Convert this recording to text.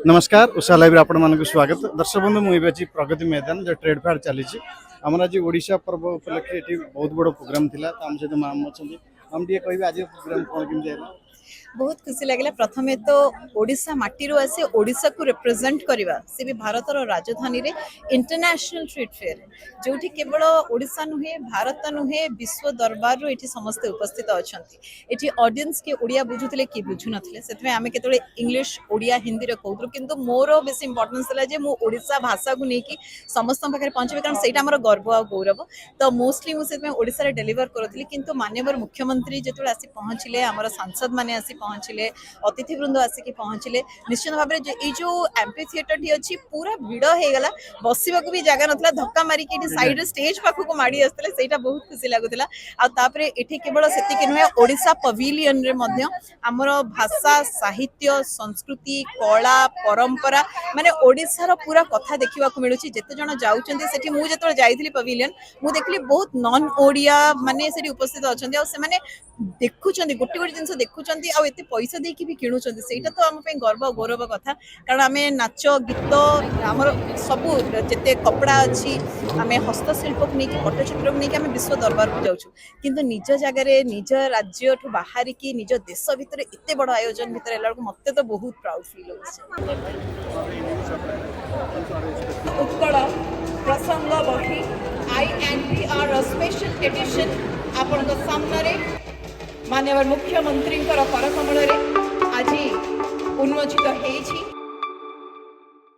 नमस्कार उषा लाइव आपण मानक स्वागत दर्शक बंधु मुझे प्रगति मैदान जो ट्रेड फेयर चली आमर आज ओडिशा पर्व उपलक्षे ये बहुत बड़ प्रोग्राम थिला तो आम सहित मैम अच्छा मैम टे कह आज प्रोग्राम कौन केमती है बहुत खुशी लगे प्रथमे तो ओडिशा माटी आसी ओडिशा को रिप्रेजेंट करवा से भी भारत राजधानी रे इंटरनेशनल ट्रेड फेयर जो केवल ओडिशा नुहे भारत नुहे विश्व दरबार ये समस्ते उपस्थित अच्छा ये ऑडियंस के ओडिया बुझुले कि बुझु नथिले से आम के इंग्लिश ओडिया हिंदी रे कहूँ किंतु मोर बेस इंपोर्टेंस है मु ओडिशा भाषा को लेकिन समस्त पाखे पहुंचे कारण से आम गर्व आ गौरव तो मोस्टली मुझे ओडिशा डेलीवर करूँ किंतु माननीय मुख्यमंत्री जो आसी पहुँचले आम सांसद मैंने आसी पहुँचले अतिथि वृंद आसिक पहुँचले निश्चित भाव में जो एम्पी थिएटर टी अच्छी पूरा भिड़ हो गला बसवा भी जगह नाला धक्का मारिक साइड स्टेज पाखक माड़ी आसते से बहुत खुशी लगुला आठे केवल से नुहे ओडिशा पवेलियन रे मध्य आमर भाषा साहित्य संस्कृति कला परंपरा माने ओडिशार पूरा कथा देखा मिलूँ जिते जन जाऊँगी मुझे जाइली पवेलियन मुझे देखली बहुत नॉन ओडिया माने से उपस्थित अच्छा से देखुं गोटे गोटे जिन देखुं आते पैसा देकी भी किणुंट से तो आम गर्व और गौरव कथा कारण आम नाच गीत आमर सबू जिते कपड़ा अच्छी आम हस्तशिल्प को लेकिन पट्टचित्र को लेकिन विश्व दरबार को जाऊँ किंतु निज जगार निज राज्य ठू बाहर की निज देश भितर एत बड़ आयोजन भितर है मत तो बहुत प्राउड फील उत्कल प्रसंग बही INPR स्पेशल एडिशन आपण सामने माननीय मुख्यमंत्री करकमल आज उन्मोचित होती।